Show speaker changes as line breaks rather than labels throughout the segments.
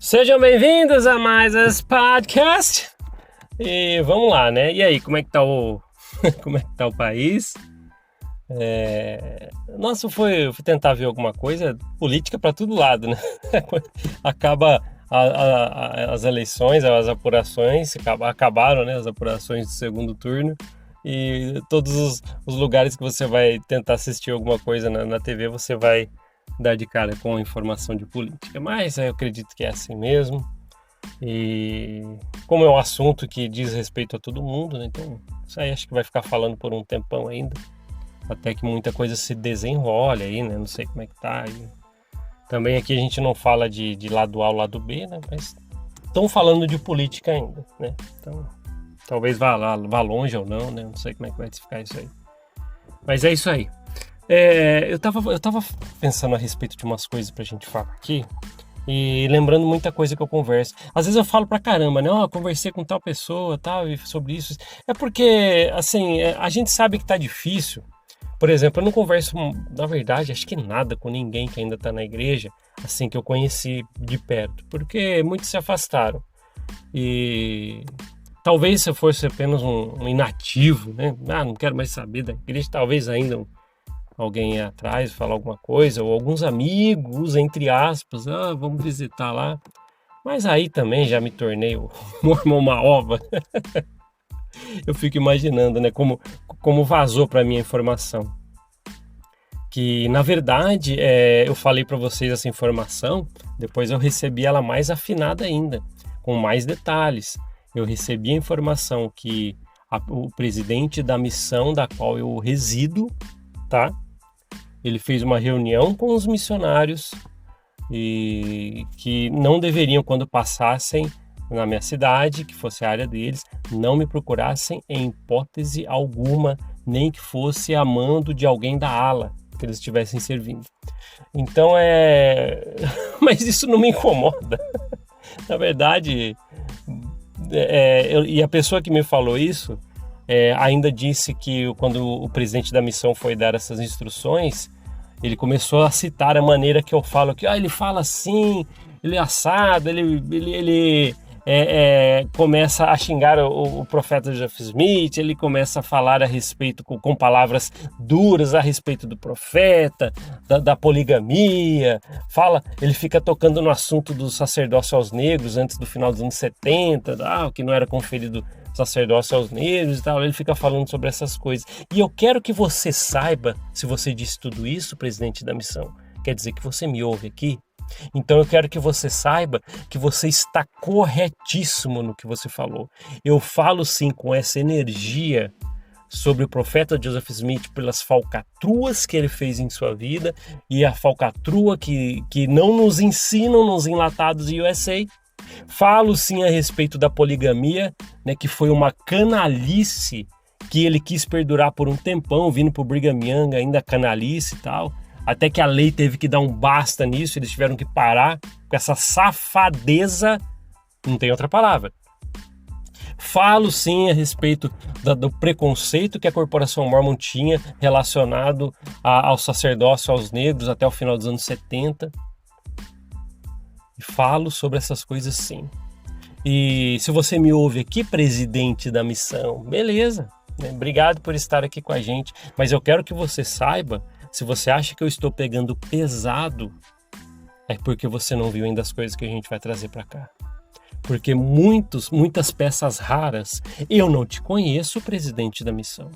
Sejam bem-vindos a mais esse podcast. E vamos lá, né? E aí, como é que tá o como é que tá o país? Nossa, eu fui tentar ver alguma coisa, política para todo lado, né? Acaba as eleições, as apurações, acabaram, né? As apurações do segundo turno. E todos os lugares que você vai tentar assistir alguma coisa na TV, você vai dar de cara com informação de política. Mas eu acredito que é assim mesmo. E como é um assunto que diz respeito a todo mundo, né? Então isso aí acho que vai ficar falando por um tempão ainda. Até que muita coisa se desenrole aí, né? Não sei como é que tá. E também aqui a gente não fala de lado A ou lado B, né? Mas estão falando de política ainda, né? Então talvez vá longe ou não, né? Não sei como é que vai ficar isso aí. Mas é isso aí. Eu tava pensando a respeito de umas coisas pra gente falar aqui e lembrando muita coisa que eu converso. Às vezes eu falo pra caramba, né? Eu conversei com tal pessoa, tal, e sobre isso. É porque, assim, a gente sabe que tá difícil. Por exemplo, eu não converso, na verdade, acho que nada com ninguém que ainda tá na igreja, assim, que eu conheci de perto, porque muitos se afastaram. E talvez se eu fosse apenas um inativo, né? Não quero mais saber da igreja, talvez ainda alguém ir atrás, falar alguma coisa, ou alguns amigos, entre aspas, vamos visitar lá. Mas aí também já me tornei o mormon uma ova. Eu fico imaginando, né, como vazou para mim a informação. Que, na verdade, eu falei para vocês essa informação, depois eu recebi ela mais afinada ainda, com mais detalhes. Eu recebi a informação que o presidente da missão da qual eu resido, tá? Ele fez uma reunião com os missionários e que não deveriam, quando passassem na minha cidade, que fosse a área deles, não me procurassem em hipótese alguma, nem que fosse a mando de alguém da ala que eles estivessem servindo. Então mas isso não me incomoda. Na verdade, e a pessoa que me falou isso ainda disse que quando o presidente da missão foi dar essas instruções, ele começou a citar a maneira que eu falo, que ele fala assim, ele é assado, ele começa a xingar o profeta Joseph Smith, ele começa a falar a respeito, com palavras duras a respeito do profeta, da poligamia, ele fica tocando no assunto do sacerdócio aos negros antes do final dos anos 70, que não era conferido sacerdócio aos negros e tal, ele fica falando sobre essas coisas. E eu quero que você saiba, se você disse tudo isso, presidente da missão, quer dizer que você me ouve aqui? Então eu quero que você saiba que você está corretíssimo no que você falou. Eu falo sim com essa energia sobre o profeta Joseph Smith pelas falcatruas que ele fez em sua vida e a falcatrua que não nos ensinam nos enlatados USA. Falo sim a respeito da poligamia, né, que foi uma canalice que ele quis perdurar por um tempão, vindo pro Brigham Young, ainda canalice e tal, até que a lei teve que dar um basta nisso, eles tiveram que parar com essa safadeza, não tem outra palavra. Falo sim a respeito do preconceito que a corporação Mormon tinha relacionado ao sacerdócio aos negros até o final dos anos 70. E falo sobre essas coisas sim. E se você me ouve aqui, presidente da missão, beleza, né? Obrigado por estar aqui com a gente. Mas eu quero que você saiba, se você acha que eu estou pegando pesado, é porque você não viu ainda as coisas que a gente vai trazer para cá. Porque muitas peças raras, eu não te conheço, presidente da missão.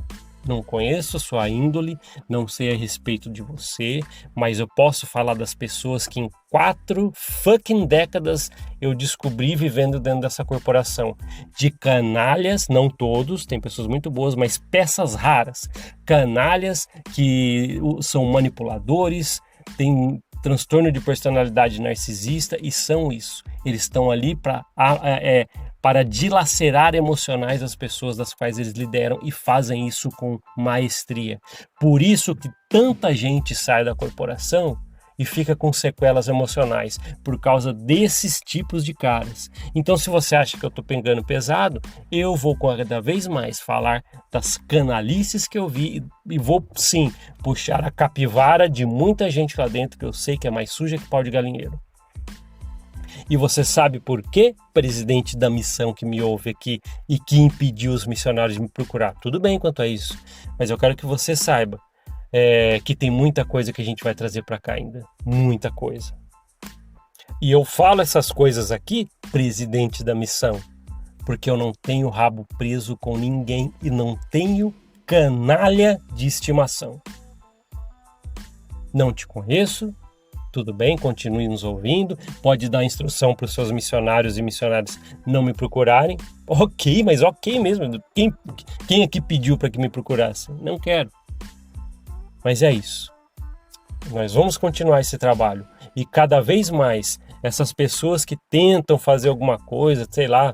Não conheço a sua índole, não sei a respeito de você, mas eu posso falar das pessoas que em 4 fucking décadas eu descobri vivendo dentro dessa corporação. De canalhas, não todos, tem pessoas muito boas, mas peças raras. Canalhas que são manipuladores, têm transtorno de personalidade narcisista e são isso. Eles estão ali para dilacerar emocionais das pessoas das quais eles lideram e fazem isso com maestria. Por isso que tanta gente sai da corporação e fica com sequelas emocionais, por causa desses tipos de caras. Então, se você acha que eu estou pegando pesado, eu vou cada vez mais falar das canalices que eu vi e vou, sim, puxar a capivara de muita gente lá dentro que eu sei que é mais suja que pau de galinheiro. E você sabe por quê, presidente da missão que me ouve aqui e que impediu os missionários de me procurar? Tudo bem quanto a isso, mas eu quero que você saiba que tem muita coisa que a gente vai trazer para cá ainda, muita coisa. E eu falo essas coisas aqui, presidente da missão, porque eu não tenho rabo preso com ninguém e não tenho canalha de estimação. Não te conheço, tudo bem, continue nos ouvindo, pode dar instrução para os seus missionários e missionárias não me procurarem. Ok, mas ok mesmo, quem aqui pediu para que me procurasse? Não quero. Mas é isso. Nós vamos continuar esse trabalho e cada vez mais essas pessoas que tentam fazer alguma coisa, sei lá,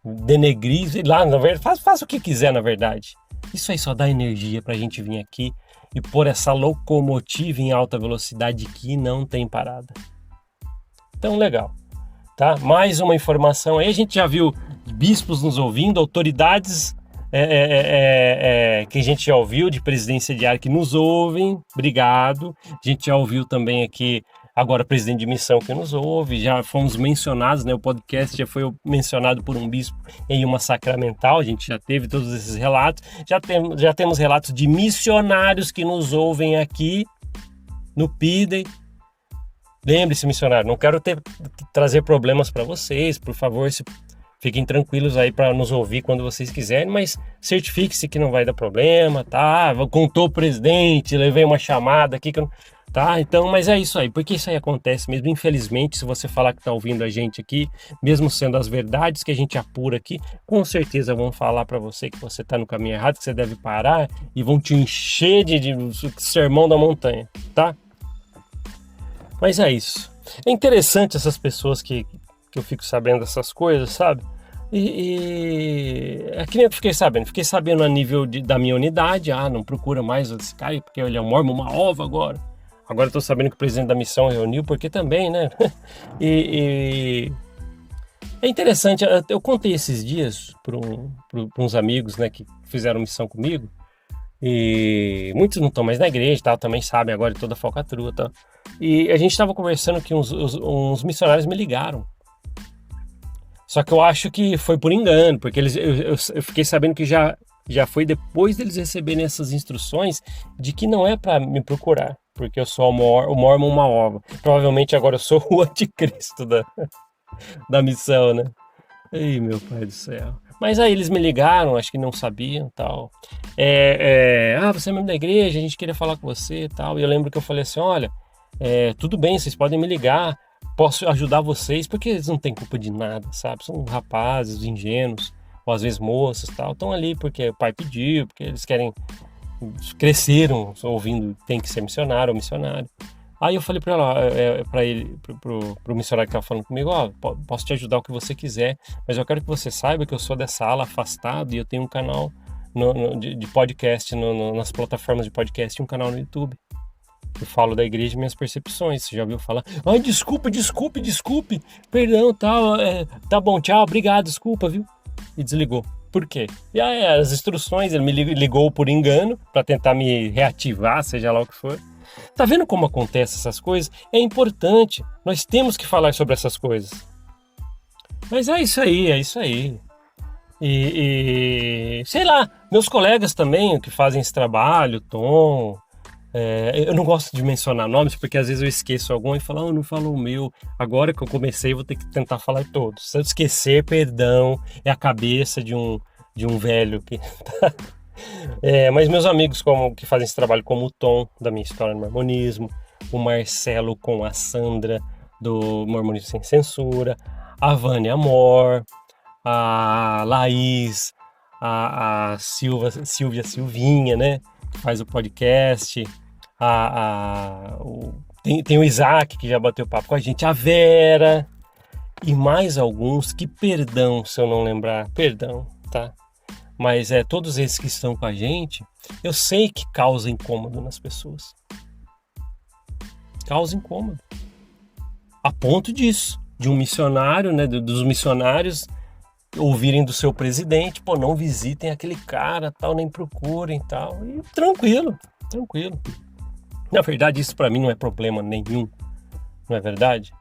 denegrir, sei lá, na verdade, faz o que quiser na verdade. Isso aí só dá energia pra gente vir aqui e pôr essa locomotiva em alta velocidade que não tem parada. Então, legal, tá? Mais uma informação aí, a gente já viu bispos nos ouvindo, autoridades que a gente já ouviu de presidência diária que nos ouvem, obrigado. A gente já ouviu também aqui agora presidente de missão que nos ouve, já fomos mencionados, né? O podcast já foi mencionado por um bispo em uma sacramental, a gente já teve todos esses relatos, já temos relatos de missionários que nos ouvem aqui no PIDEM. Lembre-se, missionário, não quero trazer problemas para vocês, por favor, fiquem tranquilos aí para nos ouvir quando vocês quiserem, mas certifique-se que não vai dar problema, tá? Contou o presidente, levei uma chamada aqui que eu não... Tá, então, mas é isso aí, porque isso aí acontece mesmo, infelizmente, se você falar que tá ouvindo a gente aqui, mesmo sendo as verdades que a gente apura aqui, com certeza vão falar para você que você tá no caminho errado, que você deve parar e vão te encher de sermão da montanha, tá? Mas é isso. É interessante essas pessoas que eu fico sabendo dessas coisas, sabe? É que nem eu fiquei sabendo a nível da minha unidade, não procura mais esse cara porque ele é um mormon, uma ova agora. Agora eu tô sabendo que o presidente da missão reuniu, porque também, né? E é interessante, eu contei esses dias para uns amigos, né, que fizeram missão comigo, e muitos não estão mais na igreja, tal, também sabem agora de toda a falcatrua, tal. E a gente estava conversando que uns missionários me ligaram. Só que eu acho que foi por engano, porque eu fiquei sabendo que já foi depois deles receberem essas instruções de que não é para me procurar, porque eu sou o mormon uma ova. Provavelmente agora eu sou o anticristo da missão, né? Ei, meu pai do céu. Mas aí eles me ligaram, acho que não sabiam, tal. Você é membro da igreja, a gente queria falar com você, tal. E eu lembro que eu falei assim, olha, tudo bem, vocês podem me ligar, posso ajudar vocês, porque eles não têm culpa de nada, sabe? São rapazes ingênuos, ou às vezes moças, tal. Estão ali porque o pai pediu, porque eles cresceram ouvindo tem que ser missionário ou missionário. Aí eu falei para ele, pro missionário que estava falando comigo, posso te ajudar o que você quiser, mas eu quero que você saiba que eu sou dessa ala afastado e eu tenho um canal de podcast nas plataformas de podcast e um canal no YouTube. Eu falo da igreja e minhas percepções. Você já ouviu falar? Ai, desculpe, perdão, tal, tá bom, tchau, obrigado, desculpa, viu? E desligou. Por quê? E aí, as instruções, ele me ligou por engano para tentar me reativar, seja lá o que for. Tá vendo como acontecem essas coisas? É importante, nós temos que falar sobre essas coisas. Mas é isso aí. E sei lá, meus colegas também que fazem esse trabalho, Tom... eu não gosto de mencionar nomes porque às vezes eu esqueço algum e falo, não falou o meu. Agora que eu comecei, vou ter que tentar falar todos. Se eu esquecer, perdão, é a cabeça de um velho que tá... mas meus amigos que fazem esse trabalho, como o Tom, da minha história no mormonismo, o Marcelo com a Sandra, do Mormonismo Sem Censura, a Vânia Amor, a Laís, a Silvinha, né, que faz o podcast, tem o Isaac, que já bateu papo com a gente, a Vera, e mais alguns que, perdão se eu não lembrar, perdão, tá? Mas todos esses que estão com a gente, eu sei que causa incômodo nas pessoas. Causa incômodo. A ponto disso, de um missionário, né, dos missionários ouvirem do seu presidente, não visitem aquele cara, tal, nem procurem, tal. E tranquilo. Na verdade, isso para mim não é problema nenhum, não é verdade?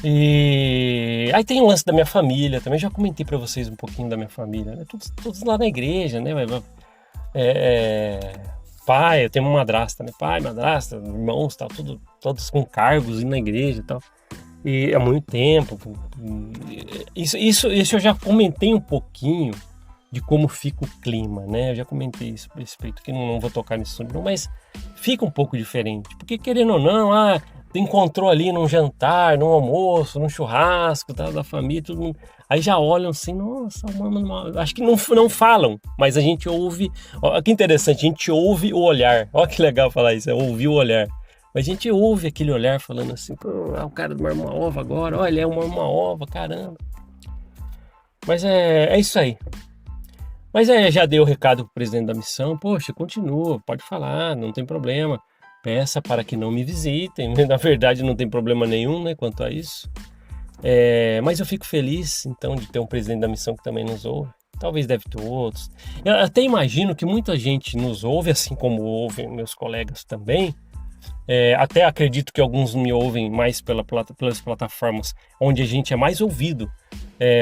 E aí tem o lance da minha família, também já comentei para vocês um pouquinho da minha família, né? Todos lá na igreja, né? Pai, eu tenho uma madrasta, né? Pai, madrasta, irmãos, tal, todos com cargos na igreja e tal. E há muito tempo. Isso eu já comentei um pouquinho de como fica o clima, né? Eu já comentei isso a respeito, que não vou tocar nisso não, mas fica um pouco diferente. Porque querendo ou não, encontrou ali num jantar, num almoço, num churrasco, tá, da família, todo mundo. Aí já olham assim, nossa, acho que não falam, mas a gente ouve. Olha que interessante, a gente ouve o olhar. Olha que legal falar isso, é ouvir o olhar. Mas a gente ouve aquele olhar falando assim, pô, é o cara do Mormon Ova agora, olha, ele é o Mormon Ova, caramba. Mas é isso aí. Mas já dei o recado pro presidente da missão, poxa, continua, pode falar, não tem problema. Peça para que não me visitem, na verdade não tem problema nenhum, né, quanto a isso. Mas eu fico feliz, então, de ter um presidente da missão que também nos ouve. Talvez deve ter outros. Eu até imagino que muita gente nos ouve, assim como ouvem meus colegas também. Até acredito que alguns me ouvem mais pelas plataformas onde a gente é mais ouvido.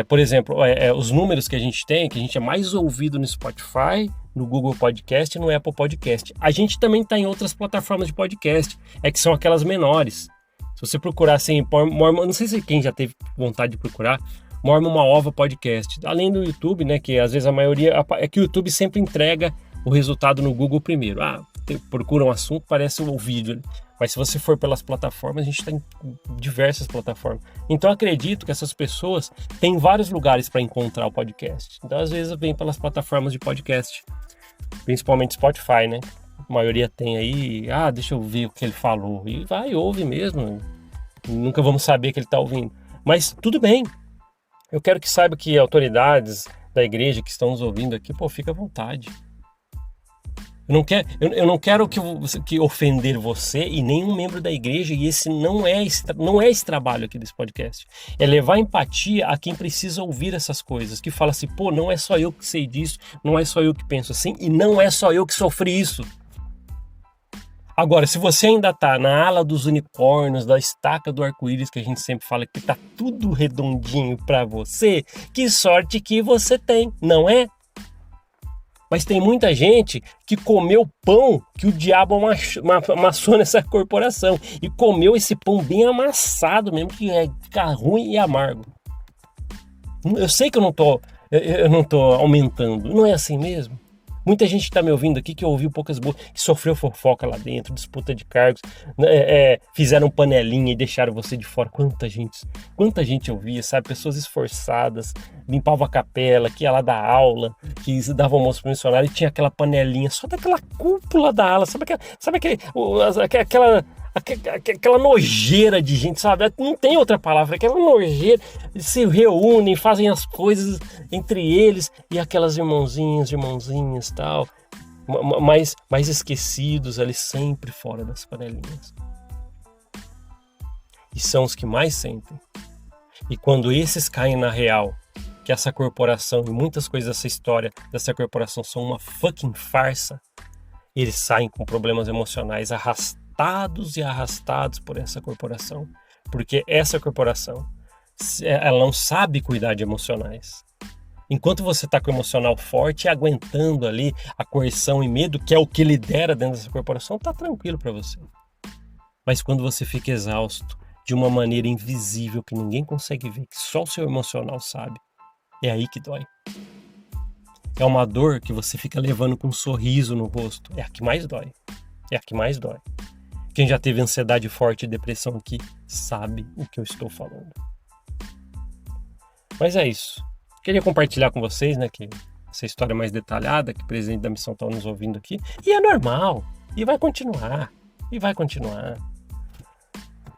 Por exemplo, os números que a gente tem, que a gente é mais ouvido no Spotify, no Google Podcast e no Apple Podcast. A gente também está em outras plataformas de podcast, que são aquelas menores. Se você procurar assim, Mormon, não sei se quem já teve vontade de procurar, Mormon Uma Ova Podcast. Além do YouTube, né, que às vezes a maioria, é que o YouTube sempre entrega o resultado no Google primeiro. Procura um assunto, aparece o vídeo. Mas se você for pelas plataformas, a gente está em diversas plataformas. Então acredito que essas pessoas têm vários lugares para encontrar o podcast. Então às vezes vem pelas plataformas de podcast, principalmente Spotify, né? A maioria tem aí, deixa eu ver o que ele falou. E vai, ouve mesmo. Nunca vamos saber que ele está ouvindo. Mas tudo bem. Eu quero que saiba que autoridades da igreja que estão nos ouvindo aqui, fica à vontade. Eu não quero que ofender você e nenhum membro da igreja, e esse não é esse trabalho aqui desse podcast. É levar empatia a quem precisa ouvir essas coisas, que fala assim, não é só eu que sei disso, não é só eu que penso assim, e não é só eu que sofri isso. Agora, se você ainda tá na ala dos unicórnios, da estaca do arco-íris, que a gente sempre fala que tá tudo redondinho pra você, que sorte que você tem, não é? Mas tem muita gente que comeu pão que o diabo amassou nessa corporação. E comeu esse pão bem amassado mesmo, que fica ruim e amargo. Eu sei que eu não tô aumentando. Não é assim mesmo? Muita gente que está me ouvindo aqui que ouviu poucas boas, que sofreu fofoca lá dentro, disputa de cargos, fizeram panelinha e deixaram você de fora. Quanta gente eu via, sabe? Pessoas esforçadas, limpavam a capela, que ia lá dar aula, que dava almoço para o missionário e tinha aquela panelinha, só daquela cúpula da aula, sabe aquela nojeira de gente, sabe? Não tem outra palavra, aquela nojeira. Eles se reúnem, fazem as coisas entre eles e aquelas irmãzinhas tal, mais esquecidos ali, sempre fora das panelinhas. E são os que mais sentem. E quando esses caem na real, que essa corporação e muitas coisas dessa história dessa corporação são uma fucking farsa, eles saem com problemas emocionais arrastados por essa corporação, porque essa corporação, ela não sabe cuidar de emocionais. Enquanto você está com o emocional forte, aguentando ali a coerção e medo, que é o que lidera dentro dessa corporação, tá tranquilo para você. Mas quando você fica exausto de uma maneira invisível que ninguém consegue ver, que só o seu emocional sabe, é aí que dói. É uma dor que você fica levando com um sorriso no rosto, é a que mais dói. Quem já teve ansiedade forte e depressão aqui sabe o que eu estou falando. Mas é isso. Queria compartilhar com vocês, né, que essa história mais detalhada, que o presidente da missão está nos ouvindo aqui. E é normal. E vai continuar.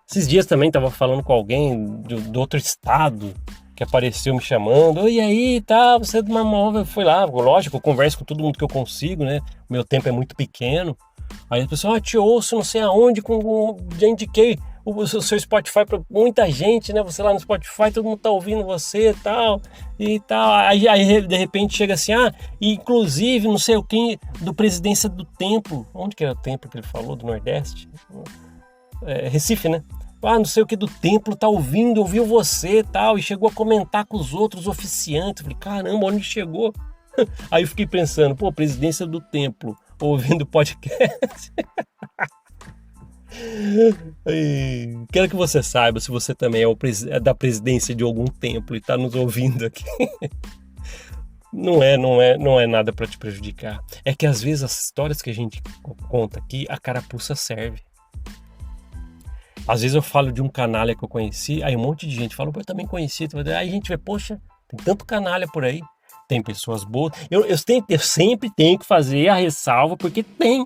Esses dias também estava falando com alguém do outro estado que apareceu me chamando. E aí, tá, você é de uma móvel. Foi lá, lógico, eu converso com todo mundo que eu consigo, né? O meu tempo é muito pequeno. Aí a pessoa, te ouço não sei aonde, já indiquei o seu Spotify para muita gente, né? Você lá no Spotify, todo mundo tá ouvindo você e tal. Aí de repente chega assim, inclusive, não sei o que, do Presidência do Templo. Onde que era o templo que ele falou? Do Nordeste? Recife, né? não sei o que do templo tá ouviu você e tal, e chegou a comentar com os outros oficiantes. Eu falei, caramba, onde chegou? Aí eu fiquei pensando, presidência do templo, ouvindo podcast. Quero que você saiba se você também é da presidência de algum templo e está nos ouvindo aqui. Não é nada para te prejudicar. É que às vezes as histórias que a gente conta aqui, a carapuça serve. Às vezes eu falo de um canalha que eu conheci, aí um monte de gente fala, eu também conheci. Aí a gente vê, poxa, tem tanto canalha por aí, tem pessoas boas. Eu sempre tenho que fazer a ressalva, porque tem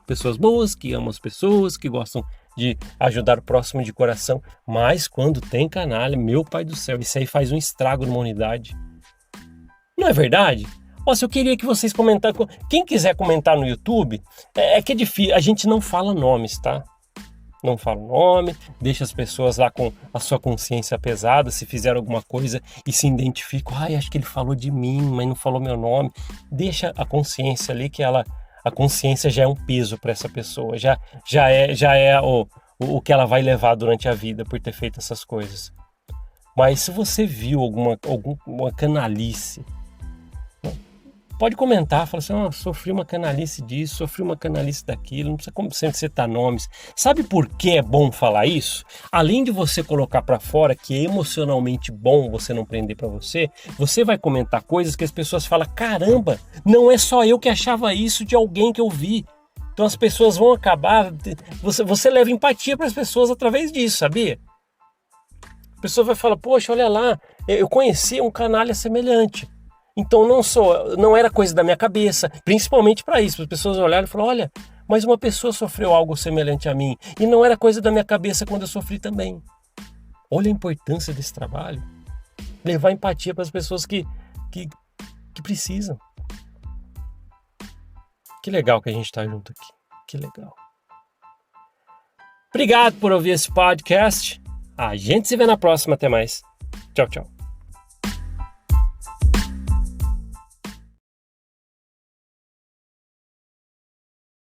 pessoas boas, que amam as pessoas, que gostam de ajudar o próximo de coração. Mas quando tem canalha, meu pai do céu, isso aí faz um estrago numa unidade. Não é verdade? Se eu queria que vocês comentassem. Quem quiser comentar no YouTube, é que é difícil, a gente não fala nomes, tá? Não fala o nome, deixa as pessoas lá com a sua consciência pesada, se fizeram alguma coisa e se identificam, acho que ele falou de mim, mas não falou meu nome. Deixa a consciência ali, que a consciência já é um peso para essa pessoa, já é o que ela vai levar durante a vida por ter feito essas coisas. Mas se você viu alguma canalice, pode comentar, fala assim, sofri uma canalice disso, sofri uma canalice daquilo, não precisa sempre citar nomes. Sabe por que é bom falar isso? Além de você colocar para fora que é emocionalmente bom você não prender para você vai comentar coisas que as pessoas falam, caramba, não é só eu que achava isso de alguém que eu vi. Então as pessoas vão acabar, você leva empatia para as pessoas através disso, sabia? A pessoa vai falar, poxa, olha lá, eu conheci um canalha semelhante. Então não era coisa da minha cabeça, principalmente para isso. As pessoas olharam e falaram, olha, mas uma pessoa sofreu algo semelhante a mim. E não era coisa da minha cabeça quando eu sofri também. Olha a importância desse trabalho. Levar empatia para as pessoas que precisam. Que legal que a gente está junto aqui. Que legal. Obrigado por ouvir esse podcast. A gente se vê na próxima. Até mais. Tchau, tchau.